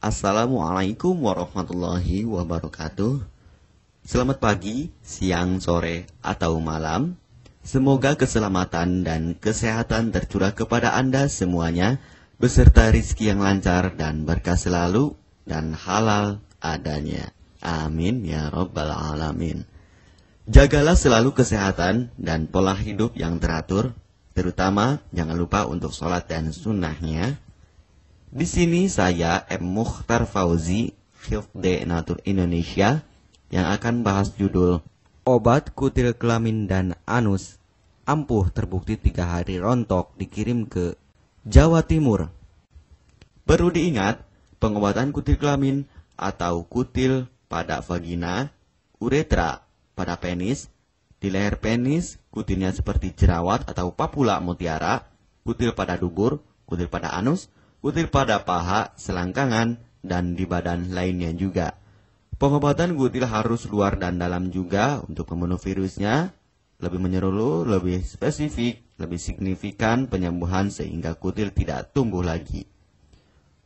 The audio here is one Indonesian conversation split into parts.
Assalamualaikum warahmatullahi wabarakatuh. Selamat pagi, siang, sore, atau malam. Semoga keselamatan dan kesehatan tercurah kepada Anda semuanya, beserta rizki yang lancar dan berkah selalu, dan halal adanya. Amin ya rabbal alamin. Jagalah selalu kesehatan dan pola hidup yang teratur, terutama jangan lupa untuk sholat dan sunnahnya. Di sini saya M. Mukhtar Fauzi, Hifdz Natur Indonesia, yang akan bahas judul Obat Kutil Kelamin dan Anus ampuh terbukti 3 hari rontok dikirim ke Jawa Timur. Perlu diingat, pengobatan kutil kelamin atau kutil pada vagina, uretra pada penis, di leher penis, kutilnya seperti jerawat atau papula mutiara, kutil pada dubur, kutil pada anus, kutil pada paha, selangkangan, dan di badan lainnya juga. Pengobatan kutil harus luar dan dalam juga untuk membunuh virusnya, lebih menyeluruh, lebih spesifik, lebih signifikan penyembuhan sehingga kutil tidak tumbuh lagi.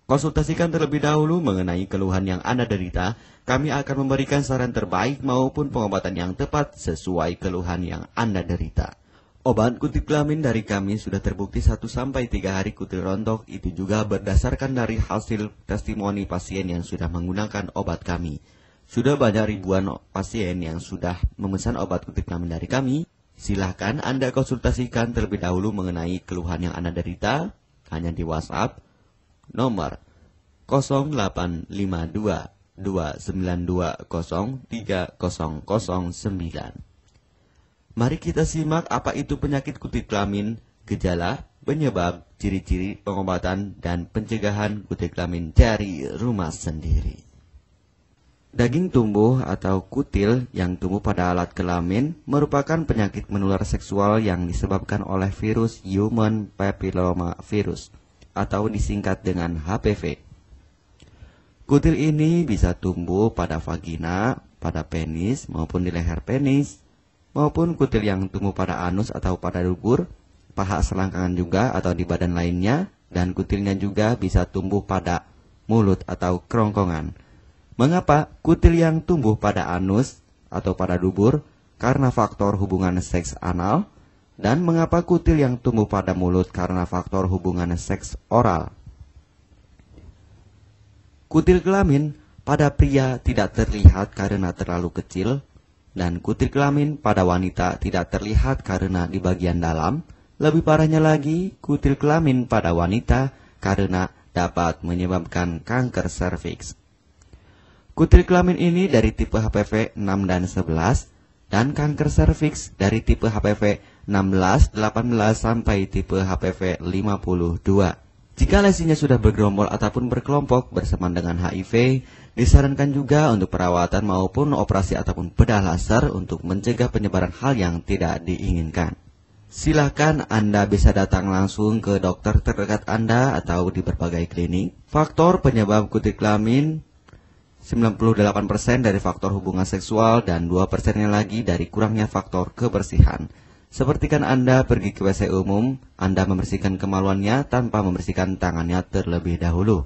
Konsultasikan terlebih dahulu mengenai keluhan yang Anda derita, kami akan memberikan saran terbaik maupun pengobatan yang tepat sesuai keluhan yang Anda derita. Obat kutil kelamin dari kami sudah terbukti 1-3 hari kutil rontok, itu juga berdasarkan dari hasil testimoni pasien yang sudah menggunakan obat kami. Sudah banyak ribuan pasien yang sudah memesan obat kutil kelamin dari kami. Silahkan Anda konsultasikan terlebih dahulu mengenai keluhan yang Anda derita, hanya di WhatsApp nomor 0852 2920 3009. Mari kita simak apa itu penyakit kutil kelamin, gejala, penyebab, ciri-ciri, pengobatan, dan pencegahan kutil kelamin dari rumah sendiri. Daging tumbuh atau kutil yang tumbuh pada alat kelamin merupakan penyakit menular seksual yang disebabkan oleh virus Human Papilloma Virus atau disingkat dengan HPV. Kutil ini bisa tumbuh pada vagina, pada penis maupun di leher penis, maupun kutil yang tumbuh pada anus atau pada dubur, paha selangkangan juga atau di badan lainnya, dan kutilnya juga bisa tumbuh pada mulut atau kerongkongan. Mengapa kutil yang tumbuh pada anus atau pada dubur? Karena faktor hubungan seks anal. Dan mengapa kutil yang tumbuh pada mulut? Karena faktor hubungan seks oral. Kutil kelamin pada pria tidak terlihat karena terlalu kecil, dan kutil kelamin pada wanita tidak terlihat karena di bagian dalam. Lebih parahnya lagi, kutil kelamin pada wanita karena dapat menyebabkan kanker serviks. Kutil kelamin ini dari tipe HPV 6 dan 11, dan kanker serviks dari tipe HPV 16, 18 sampai tipe HPV 52. Jika lesinya sudah bergerombol ataupun berkelompok bersamaan dengan HIV, disarankan juga untuk perawatan maupun operasi ataupun bedah laser untuk mencegah penyebaran hal yang tidak diinginkan. Silakan Anda bisa datang langsung ke dokter terdekat Anda atau di berbagai klinik. Faktor penyebab kutil kelamin 98% dari faktor hubungan seksual dan 2%-nya lagi dari kurangnya faktor kebersihan. Sepertikan Anda pergi ke WC umum, Anda membersihkan kemaluannya tanpa membersihkan tangannya terlebih dahulu.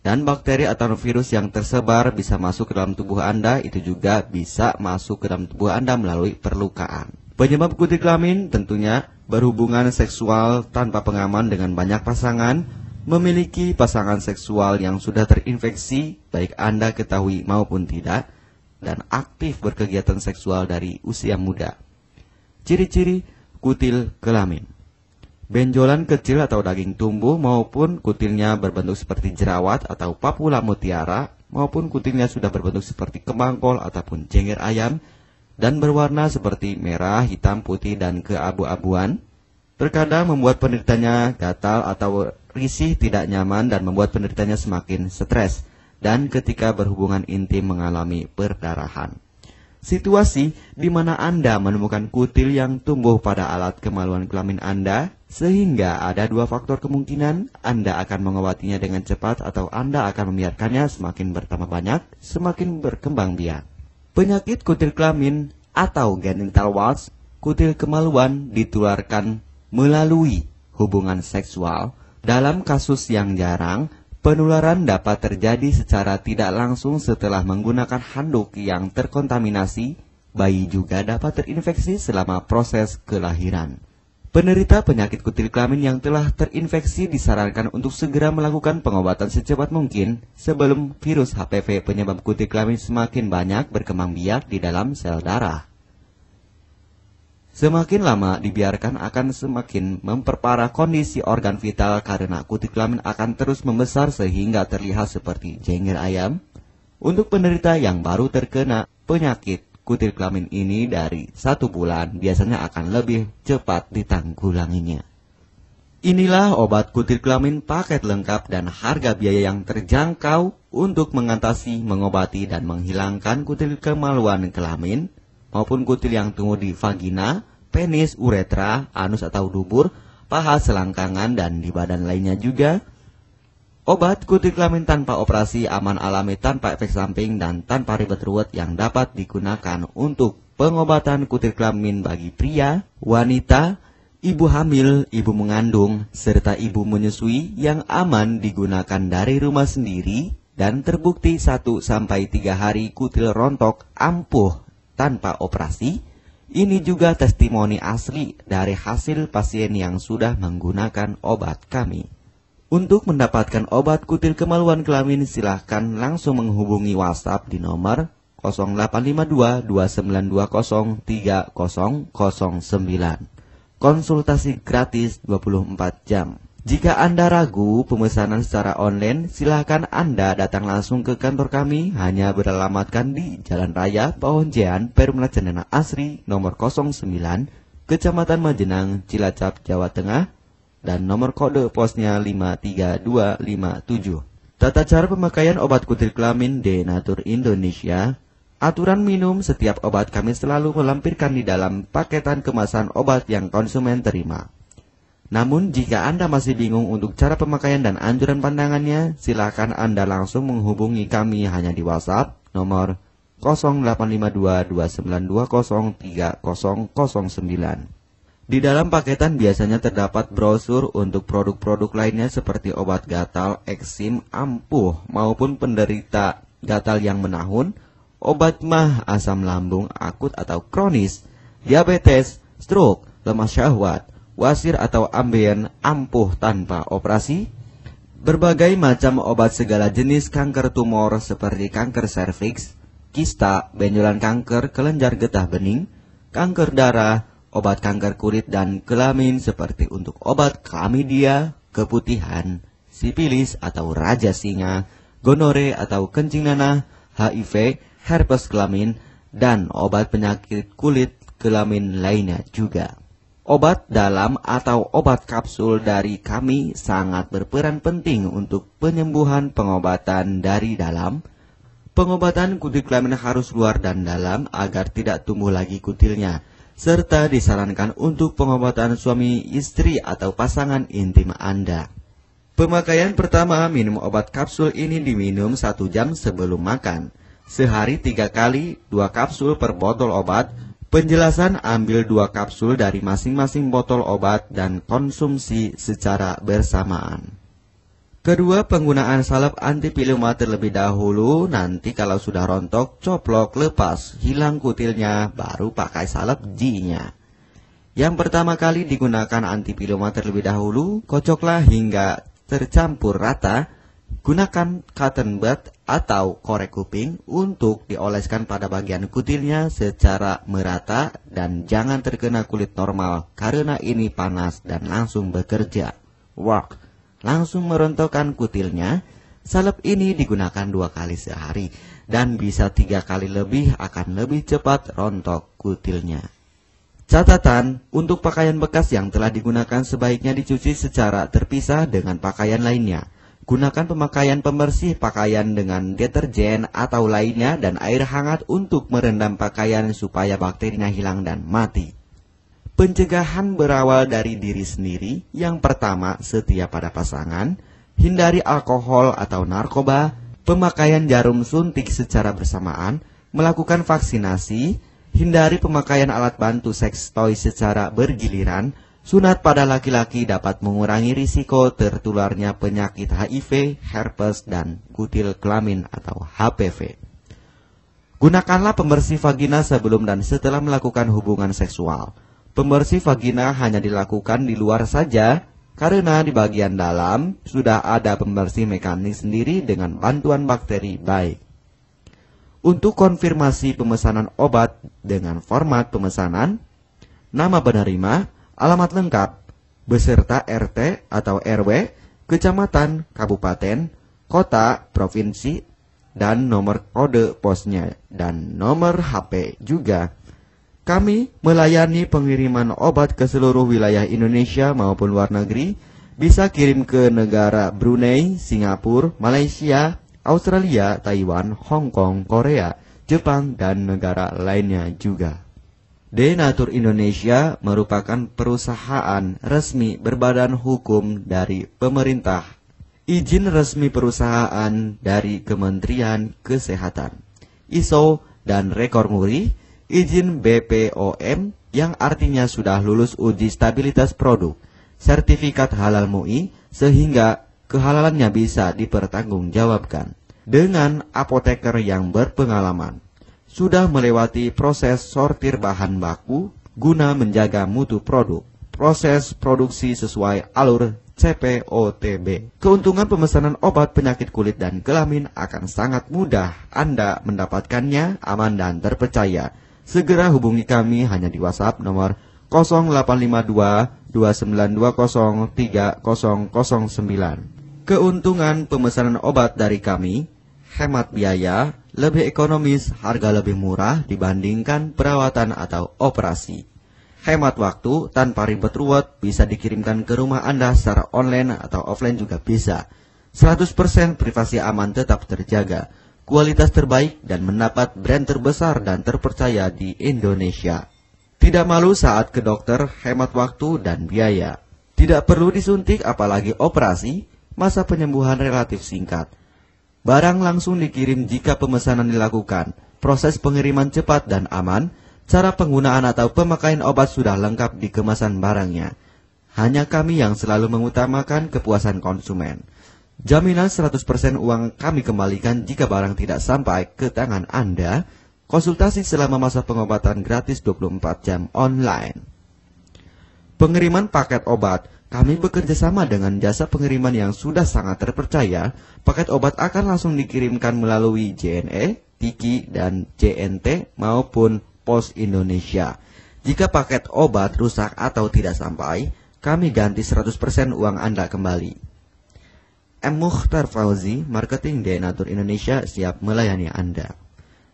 Dan bakteri atau virus yang tersebar bisa masuk ke dalam tubuh Anda, itu juga bisa masuk ke dalam tubuh Anda melalui perlukaan. Penyebab kutil kelamin tentunya berhubungan seksual tanpa pengaman dengan banyak pasangan, memiliki pasangan seksual yang sudah terinfeksi, baik Anda ketahui maupun tidak, dan aktif berkegiatan seksual dari usia muda. Ciri-ciri kutil kelamin: benjolan kecil atau daging tumbuh maupun kutilnya berbentuk seperti jerawat atau papula mutiara, maupun kutilnya sudah berbentuk seperti kembang kol ataupun cengir ayam, dan berwarna seperti merah, hitam, putih, dan keabu-abuan. Terkadang membuat penderitanya gatal atau risih, tidak nyaman, dan membuat penderitanya semakin stres, dan ketika berhubungan intim mengalami perdarahan. Situasi di mana Anda menemukan kutil yang tumbuh pada alat kemaluan kelamin Anda, sehingga ada 2 faktor kemungkinan: Anda akan mengobatinya dengan cepat atau Anda akan membiarkannya semakin bertambah banyak, semakin berkembang biak. Penyakit kutil kelamin atau genital warts, kutil kemaluan, ditularkan melalui hubungan seksual. Dalam kasus yang jarang, Penularan dapat terjadi secara tidak langsung setelah menggunakan handuk yang terkontaminasi. Bayi juga dapat terinfeksi selama proses kelahiran. Penderita penyakit kutil kelamin yang telah terinfeksi disarankan untuk segera melakukan pengobatan secepat mungkin sebelum virus HPV penyebab kutil kelamin semakin banyak berkembang biak di dalam sel darah. Semakin lama dibiarkan akan semakin memperparah kondisi organ vital karena kutil kelamin akan terus membesar sehingga terlihat seperti jengger ayam. Untuk penderita yang baru terkena penyakit kutil kelamin ini dari 1 bulan biasanya akan lebih cepat ditanggulanginya. Inilah obat kutil kelamin paket lengkap dan harga biaya yang terjangkau untuk mengatasi, mengobati, dan menghilangkan kutil kemaluan kelamin maupun kutil yang tumbuh di vagina, penis, uretra, anus atau dubur, paha, selangkangan, dan di badan lainnya juga. Obat kutil kelamin tanpa operasi, aman alami, tanpa efek samping, dan tanpa ribet ruwet yang dapat digunakan untuk pengobatan kutil kelamin bagi pria, wanita, ibu hamil, ibu mengandung, serta ibu menyusui yang aman digunakan dari rumah sendiri dan terbukti 1-3 hari kutil rontok ampuh tanpa operasi. Ini juga testimoni asli dari hasil pasien yang sudah menggunakan obat kami. Untuk mendapatkan obat kutil kemaluan kelamin, silahkan langsung menghubungi WhatsApp di nomor 0852 2920 3009. Konsultasi gratis 24 jam. Jika Anda ragu pemesanan secara online, silahkan Anda datang langsung ke kantor kami, hanya beralamatkan di Jalan Raya Pahonjean, Perumna Cendana Asri, nomor 09, Kecamatan Majenang, Cilacap, Jawa Tengah, dan nomor kode posnya 53257. Tata cara pemakaian obat kutil kelamin Denatur Indonesia. Aturan minum setiap obat kami selalu melampirkan di dalam paketan kemasan obat yang konsumen terima. Namun jika Anda masih bingung untuk cara pemakaian dan anjuran pandangannya, silakan Anda langsung menghubungi kami hanya di WhatsApp nomor 0852 2920 3009. Di dalam paketan biasanya terdapat brosur untuk produk-produk lainnya seperti obat gatal, eksim, ampuh, maupun penderita gatal yang menahun, obat mah, asam lambung akut atau kronis, diabetes, stroke, lemah syahwat, wasir atau ambien, ampuh tanpa operasi, berbagai macam obat segala jenis kanker tumor seperti kanker serviks, kista, benjolan kanker, kelenjar getah bening, kanker darah, obat kanker kulit dan kelamin seperti untuk obat klamidia, keputihan, sipilis atau raja singa, gonore atau kencing nanah, HIV, herpes kelamin, dan obat penyakit kulit kelamin lainnya juga. Obat dalam atau obat kapsul dari kami sangat berperan penting untuk penyembuhan pengobatan dari dalam. Pengobatan kutil kelamin harus luar dan dalam agar tidak tumbuh lagi kutilnya, serta disarankan untuk pengobatan suami, istri, atau pasangan intim Anda. Pemakaian pertama, minum obat kapsul ini diminum 1 jam sebelum makan. Sehari 3 kali, 2 kapsul per botol obat. Penjelasan, ambil 2 kapsul dari masing-masing botol obat dan konsumsi secara bersamaan. Kedua, penggunaan salep antipiluma terlebih dahulu, nanti kalau sudah rontok, coplok, lepas, hilang kutilnya, baru pakai salep G-nya. Yang pertama kali digunakan antipiluma terlebih dahulu, kocoklah hingga tercampur rata. Gunakan cotton bud atau korek kuping untuk dioleskan pada bagian kutilnya secara merata dan jangan terkena kulit normal karena ini panas dan langsung bekerja. Work. Langsung merontokkan kutilnya. Salep ini digunakan 2 kali sehari dan bisa 3 kali lebih akan lebih cepat rontok kutilnya. Catatan, untuk pakaian bekas yang telah digunakan sebaiknya dicuci secara terpisah dengan pakaian lainnya. Gunakan pemakaian pembersih pakaian dengan deterjen atau lainnya dan air hangat untuk merendam pakaian supaya bakterinya hilang dan mati. Pencegahan berawal dari diri sendiri. Yang pertama, setia pada pasangan, hindari alkohol atau narkoba, pemakaian jarum suntik secara bersamaan, melakukan vaksinasi, hindari pemakaian alat bantu seks toy secara bergiliran, Sunat pada laki-laki dapat mengurangi risiko tertularnya penyakit HIV, herpes, dan kutil kelamin atau HPV. Gunakanlah pembersih vagina sebelum dan setelah melakukan hubungan seksual. Pembersih vagina hanya dilakukan di luar saja, karena di bagian dalam sudah ada pembersih mekanik sendiri dengan bantuan bakteri baik. Untuk konfirmasi pemesanan obat dengan format pemesanan, nama penerima, alamat lengkap, beserta RT atau RW, kecamatan, kabupaten, kota, provinsi, dan nomor kode posnya, dan nomor HP juga. Kami melayani pengiriman obat ke seluruh wilayah Indonesia maupun luar negeri, bisa kirim ke negara Brunei, Singapura, Malaysia, Australia, Taiwan, Hong Kong, Korea, Jepang, dan negara lainnya juga. Denatur Indonesia merupakan perusahaan resmi berbadan hukum dari pemerintah. Izin resmi perusahaan dari Kementerian Kesehatan, ISO dan rekor muri, izin BPOM yang artinya sudah lulus uji stabilitas produk, sertifikat halal MUI sehingga kehalalannya bisa dipertanggungjawabkan, dengan apoteker yang berpengalaman. Sudah melewati proses sortir bahan baku guna menjaga mutu produk, proses produksi sesuai alur CPOTB. Keuntungan pemesanan obat penyakit kulit dan kelamin akan sangat mudah. Anda mendapatkannya aman dan terpercaya. Segera hubungi kami hanya di WhatsApp nomor 0852 2920 3009. Keuntungan pemesanan obat dari kami: hemat biaya, lebih ekonomis, harga lebih murah dibandingkan perawatan atau operasi. Hemat waktu, tanpa ribet ruwet, bisa dikirimkan ke rumah Anda secara online atau offline juga bisa. 100% privasi aman tetap terjaga, kualitas terbaik, dan mendapat brand terbesar dan terpercaya di Indonesia. Tidak malu saat ke dokter, hemat waktu dan biaya. Tidak perlu disuntik apalagi operasi, masa penyembuhan relatif singkat. Barang langsung dikirim jika pemesanan dilakukan. Proses pengiriman cepat dan aman. Cara penggunaan atau pemakaian obat sudah lengkap di kemasan barangnya. Hanya kami yang selalu mengutamakan kepuasan konsumen. Jaminan 100% uang kami kembalikan jika barang tidak sampai ke tangan Anda. Konsultasi selama masa pengobatan gratis 24 jam online. Pengiriman paket obat. Kami bekerja sama dengan jasa pengiriman yang sudah sangat terpercaya. Paket obat akan langsung dikirimkan melalui JNE, Tiki, dan JNT maupun Pos Indonesia. Jika paket obat rusak atau tidak sampai, kami ganti 100% uang Anda kembali. M. Mukhtar Fauzi, Marketing Denatur Indonesia, siap melayani Anda.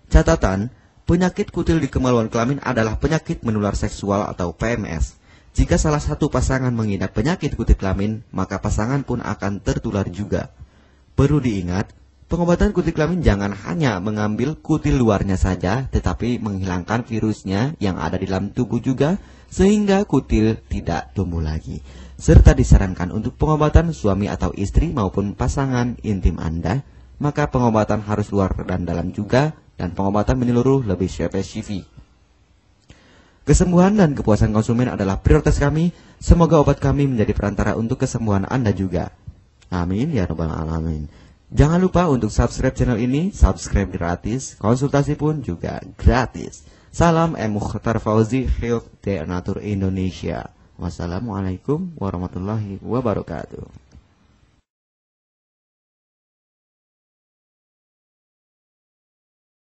Catatan, penyakit kutil di kemaluan kelamin adalah penyakit menular seksual atau PMS. Jika salah satu pasangan mengidap penyakit kutil kelamin, maka pasangan pun akan tertular juga. Perlu diingat, pengobatan kutil kelamin jangan hanya mengambil kutil luarnya saja, tetapi menghilangkan virusnya yang ada di dalam tubuh juga, sehingga kutil tidak tumbuh lagi. Serta disarankan untuk pengobatan suami atau istri maupun pasangan intim Anda, maka pengobatan harus luar dan dalam juga, dan pengobatan menyeluruh lebih spesifik. Kesembuhan dan kepuasan konsumen adalah prioritas kami. Semoga obat kami menjadi perantara untuk kesembuhan Anda juga. Amin ya rabbal alamin. Jangan lupa untuk subscribe channel ini. Subscribe gratis, konsultasi pun juga gratis. Salam M. Mukhtar Fauzi, Health Denatur Indonesia. Wassalamualaikum warahmatullahi wabarakatuh.